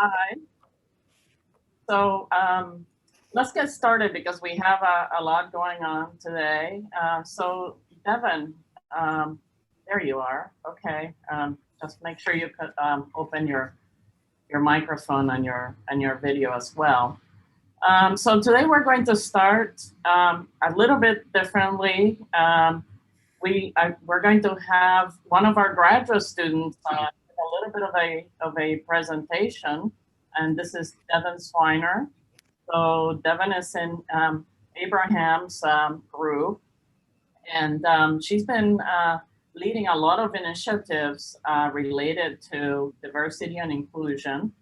Hi. So let's get started because we have a lot going on today. So Devin, there you are. Okay. Just make sure you could open your microphone and your video as well. So today we're going to start a little bit differently. We're going to have one of our graduate students give a little bit of a presentation, and this is Devin Swiner. So Devin is in Abraham's group, and she's been leading a lot of initiatives related to diversity and inclusion.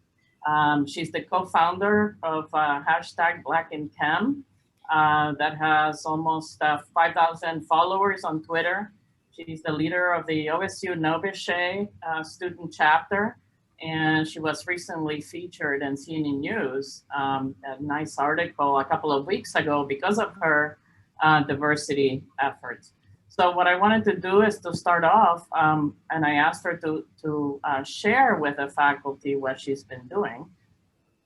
She's the co-founder of hashtag Black in Chem that has almost 5,000 followers on Twitter. She's the leader of the OSU Novichet student chapter, and she was recently featured in CNN News, a nice article a couple of weeks ago because of her diversity efforts. So what I wanted to do is to start off, and I asked her to share with the faculty what she's been doing.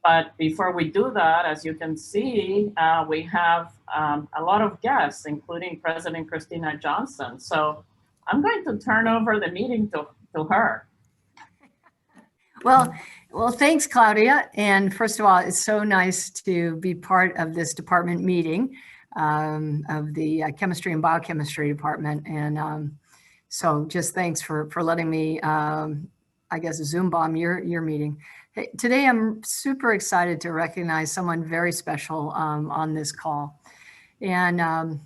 But before we do that, as you can see, we have a lot of guests, including President Christina Johnson. So I'm going to turn over the meeting to her. Well, thanks, Claudia. And first of all, it's so nice to be part of this department meeting of the chemistry and biochemistry department. And so just thanks for letting me, I guess, Zoom bomb your meeting. Hey, today, I'm super excited to recognize someone very special on this call. And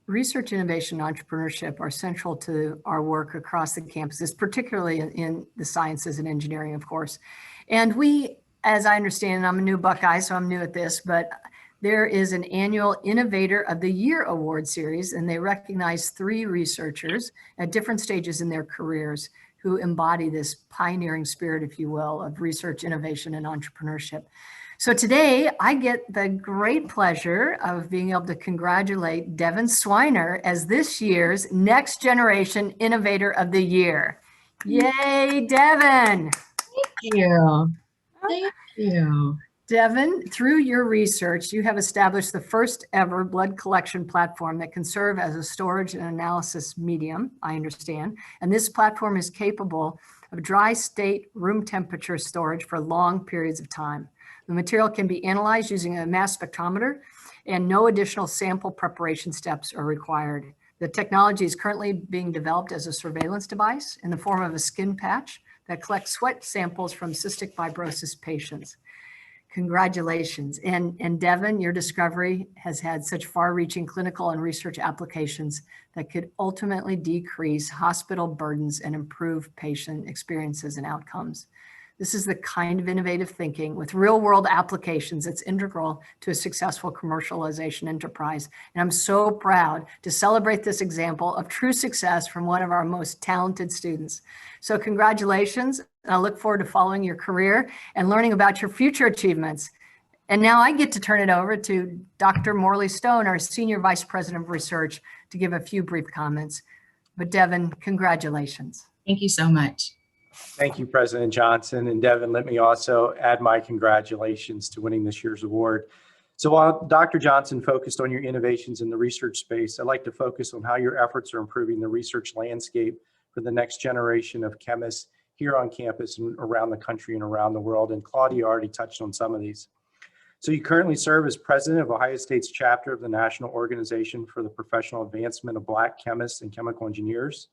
research, innovation, and entrepreneurship are central to our work across the campuses, particularly in the sciences and engineering, of course. And we, as I understand, I'm a new Buckeye, so I'm new at this, but there is an annual Innovator of the Year award series, and they recognize 3 researchers at different stages in their careers who embody this pioneering spirit, if you will, of research, innovation, and entrepreneurship. So today, I get the great pleasure of being able to congratulate Devin Swiner as this year's Next Generation Innovator of the Year. Yay, Devin! Thank you. Thank you. Devin, through your research, you have established the first ever blood collection platform that can serve as a storage and analysis medium, I understand. And this platform is capable of dry state room temperature storage for long periods of time. The material can be analyzed using a mass spectrometer, and no additional sample preparation steps are required. The technology is currently being developed as a surveillance device in the form of a skin patch that collects sweat samples from cystic fibrosis patients. Congratulations. And Devin, your discovery has had such far-reaching clinical and research applications that could ultimately decrease hospital burdens and improve patient experiences and outcomes. This is the kind of innovative thinking with real-world applications that's integral to a successful commercialization enterprise. And I'm so proud to celebrate this example of true success from one of our most talented students. So congratulations. I look forward to following your career and learning about your future achievements. And now I get to turn it over to Dr. Morley Stone, our Senior Vice President of Research, to give a few brief comments. But Devin, congratulations. Thank you so much. Thank you, President Johnson. And Devin, let me also add my congratulations to winning this year's award. So while Dr. Johnson focused on your innovations in the research space, I'd like to focus on how your efforts are improving the research landscape for the next generation of chemists here on campus and around the country and around the world. And Claudia already touched on some of these. So you currently serve as president of Ohio State's chapter of the National Organization for the Professional Advancement of Black Chemists and Chemical Engineers.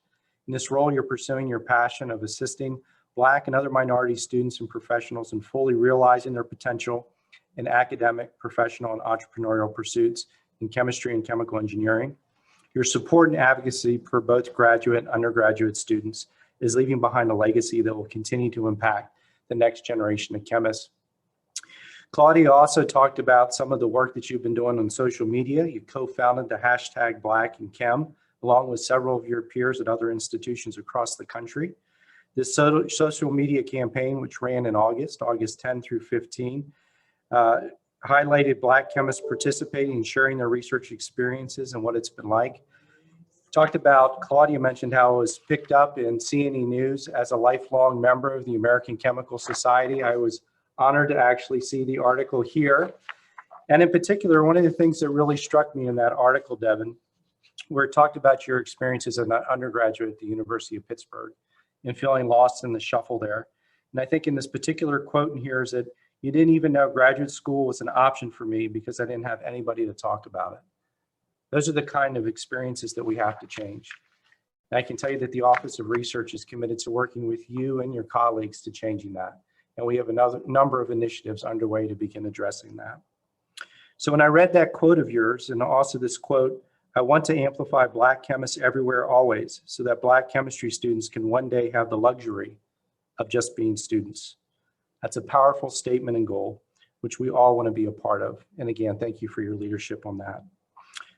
In this role, you're pursuing your passion of assisting Black and other minority students and professionals in fully realizing their potential in academic, professional, and entrepreneurial pursuits in chemistry and chemical engineering. Your support and advocacy for both graduate and undergraduate students is leaving behind a legacy that will continue to impact the next generation of chemists. Claudia also talked about some of the work that you've been doing on social media. You co-founded the hashtag Black in Chem, along with several of your peers at other institutions across the country. This social media campaign, which ran in August 10 through 15, highlighted Black chemists participating and sharing their research experiences and what it's been like. Talked about, Claudia mentioned how it was picked up in CNN News. As a lifelong member of the American Chemical Society, I was Honored to actually see the article here. And in particular, one of the things that really struck me in that article, Devin, where it talked about your experiences as an undergraduate at the University of Pittsburgh and feeling lost in the shuffle there. And I think in this particular quote in here is that you didn't even know graduate school was an option for me because I didn't have anybody to talk about it. Those are the kind of experiences that we have to change. And I can tell you that the Office of Research is committed to working with you and your colleagues to changing that. And we have another number of initiatives underway to begin addressing that. So when I read that quote of yours, and also this quote, I want to amplify Black chemists everywhere always, so that Black chemistry students can one day have the luxury of just being students. That's a powerful statement and goal, which we all want to be a part of. And again, thank you for your leadership on that.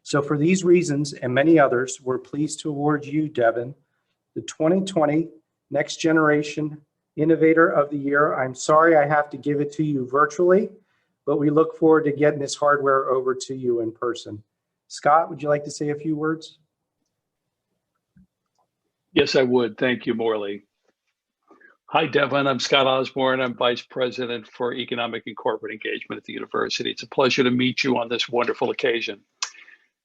So for these reasons and many others, we're pleased to award you, Devin, the 2020 Next Generation Innovator of the Year. I'm sorry I have to give it to you virtually, but we look forward to getting this hardware over to you in person. Scott, would you like to say a few words? Yes, I would. Thank you, Morley. Hi, Devin. I'm Scott Osborne. I'm Vice President for Economic and Corporate Engagement at the university. It's a pleasure to meet you on this wonderful occasion.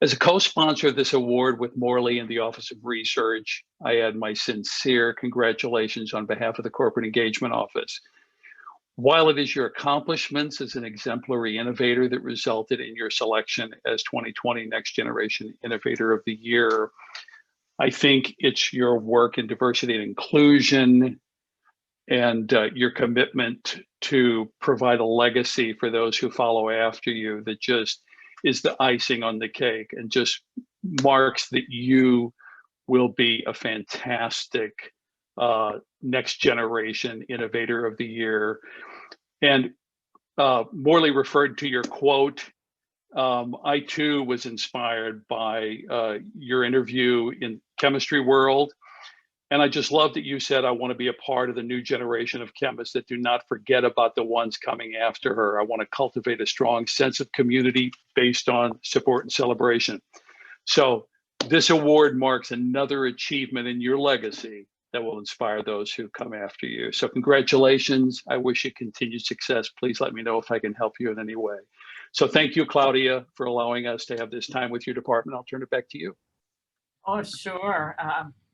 As a co-sponsor of this award with Morley and the Office of Research, I add my sincere congratulations on behalf of the Corporate Engagement Office. While it is your accomplishments as an exemplary innovator that resulted in your selection as 2020 Next Generation Innovator of the Year, I think it's your work in diversity and inclusion and your commitment to provide a legacy for those who follow after you that just is the icing on the cake and just marks that you will be a fantastic Next Generation Innovator of the Year. And Morley referred to your quote. I too was inspired by your interview in Chemistry World. And I just love that you said, I want to be a part of the new generation of chemists that do not forget about the ones coming after her. I want to cultivate a strong sense of community based on support and celebration. So this award marks another achievement in your legacy that will inspire those who come after you. So congratulations. I wish you continued success. Please let me know if I can help you in any way. So thank you, Claudia, for allowing us to have this time with your department. I'll turn it back to you. Oh, sure.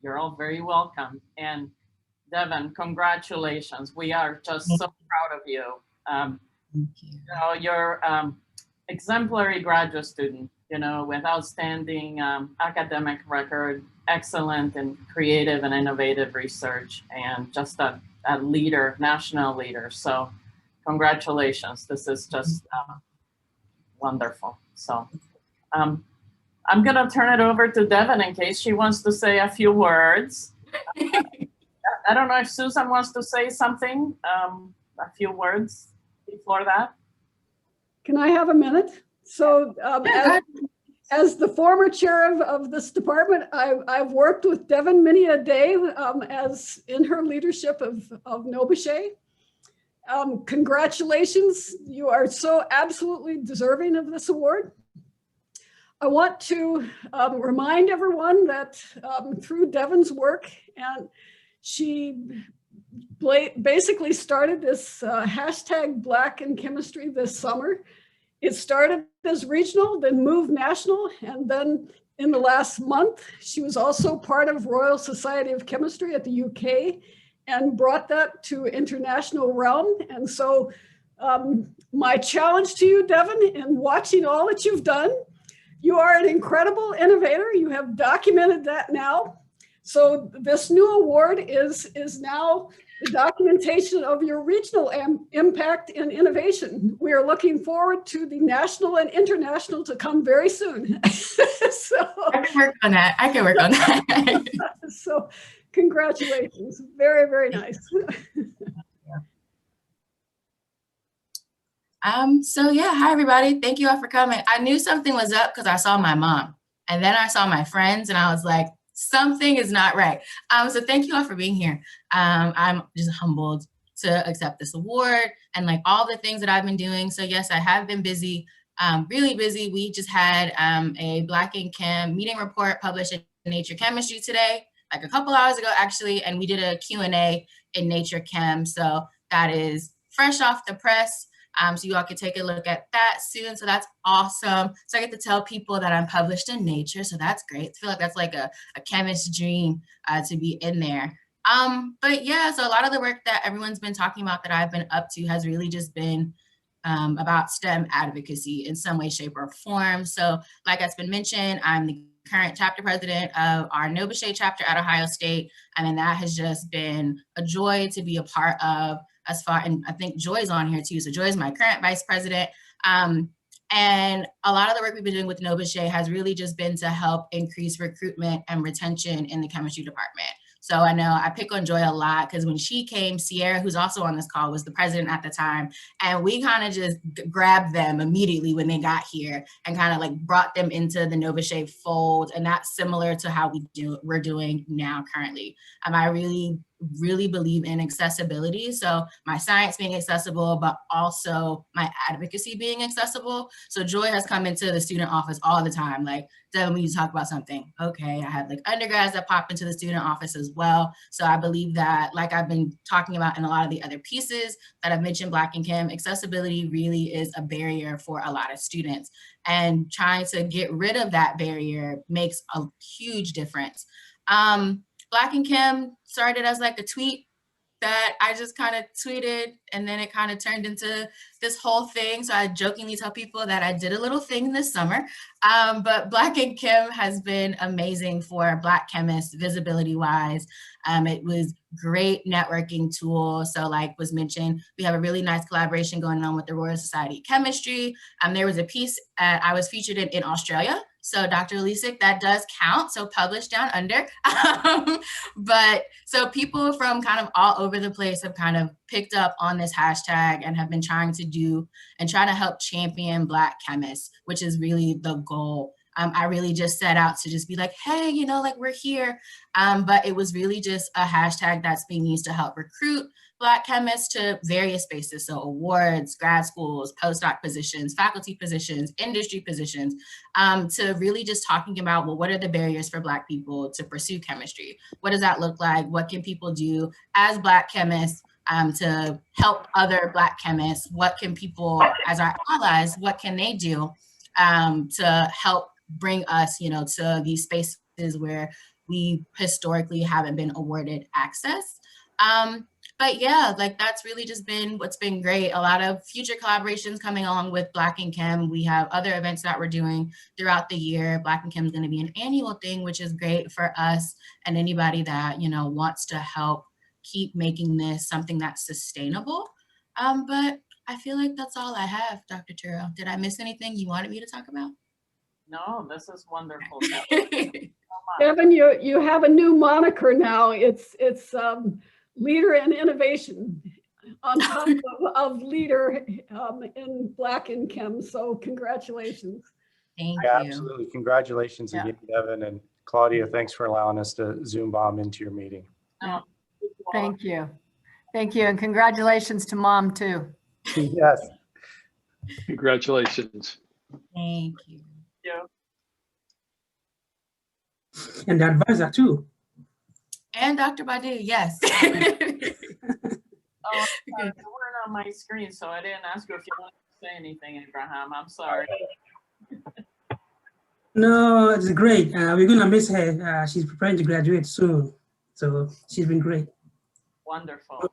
You're all very welcome. And Devin, congratulations. We are just so proud of you. Thank you. You know, you're exemplary graduate student, you know, with outstanding academic record, excellent and creative and innovative research, and just a leader, national leader. So congratulations. This is just wonderful. So I'm going to turn it over to Devin in case she wants to say a few words. I don't know if Susan wants to say something, a few words before that. Can I have a minute? So as the former chair of this department, I've worked with Devin many a day as in her leadership of Nobuche. Congratulations. You are so absolutely deserving of this award. I want to remind everyone that through Devin's work, and she basically started this hashtag Black in Chemistry this summer. It started as regional, then moved national, and then in the last month, she was also part of Royal Society of Chemistry at the UK and brought that to international realm. And so my challenge to you, Devin, in watching all that you've done, you are an incredible innovator. You have documented that now. So this new award is now the documentation of your regional impact and innovation. We are looking forward to the national and international to come very soon. So, I can work on that. I can work on that. So congratulations. Very, very nice. So yeah, hi everybody. Thank you all for coming. I knew something was up because I saw my mom and then I saw my friends and I was like, something is not right. So thank you all for being here. I'm just humbled to accept this award and like all the things that I've been doing. So yes, I have been busy, really busy. We just had a Black in Chem meeting report published in Nature Chemistry today, like a couple hours ago actually, and we did a Q&A in Nature Chem. So that is fresh off the press. So you all can take a look at that soon. So that's awesome. So I get to tell people that I'm published in Nature. So that's great. I feel like that's like a chemist's dream to be in there. But yeah, so a lot of the work that everyone's been talking about that I've been up to has really just been about STEM advocacy in some way, shape, or form. So like it's been mentioned, I'm the current chapter president of our Nova Shade chapter at Ohio State. And that has just been a joy to be a part of as far, and I think Joy's on here too. So Joy is my current vice president. And a lot of the work we've been doing with Nova Shade has really just been to help increase recruitment and retention in the chemistry department. So I know I pick on Joy a lot because when she came, Sierra, who's also on this call, was the president at the time. And we kind of just grabbed them immediately when they got here and kind of like brought them into the Nova Shade fold. And that's similar to how we're doing now currently. I really believe in accessibility. So my science being accessible, but also my advocacy being accessible. So Joy has come into the student office all the time. Like, Devin, we need to talk about something. Okay, I had like undergrads that pop into the student office as well. So I believe that, like I've been talking about in a lot of the other pieces that I've mentioned, Black and Chem, accessibility really is a barrier for a lot of students. And trying to get rid of that barrier makes a huge difference. Black and Chem started as like a tweet that I just kind of tweeted, and then it kind of turned into this whole thing. So I jokingly tell people that I did a little thing this summer, but Black and Chem has been amazing for Black chemists, visibility wise. It was great networking tool. So like was mentioned, we have a really nice collaboration going on with the Royal Society of Chemistry. There was a piece I was featured in Australia. So Dr. Lisik, that does count. So published down under. But so people from kind of all over the place have kind of picked up on this hashtag and have been trying to do and try to help champion Black chemists, which is really the goal. I really just set out to just be like, hey, you know, like we're here. But it was really just a hashtag that's being used to help recruit Black chemists to various spaces. So awards, grad schools, postdoc positions, faculty positions, industry positions, to really just talking about, well, what are the barriers for Black people to pursue chemistry? What does that look like? What can people do as Black chemists to help other Black chemists? What can people, as our allies, what can they do to help bring us, you know, to these spaces where we historically haven't been awarded access? But yeah, like that's really just been what's been great. A lot of future collaborations coming along with Black and Chem. We have other events that we're doing throughout the year. Black and Chem is going to be an annual thing, which is great for us and anybody that, you know, wants to help keep making this something that's sustainable. But I feel like that's all I have, Dr. Turo. Did I miss anything you wanted me to talk about? No, this is wonderful. Devin, you have a new moniker now. It's leader in innovation on top of leader in Black and Chem. So congratulations. Thank Yeah, you. absolutely. Congratulations again, Devin, and Claudia. Thanks for allowing us to Zoom bomb into your meeting. No, Thank you. Thank you. And congratulations to Mom too. Yes. Thank Congratulations. you. And the advisor too. And Dr. Badu, yes. Oh, sorry, you weren't on my screen, so I didn't ask you if you wanted to say anything, Abraham. I'm sorry. No, it's great. We're going to miss her. She's preparing to graduate soon. So she's been great. Wonderful.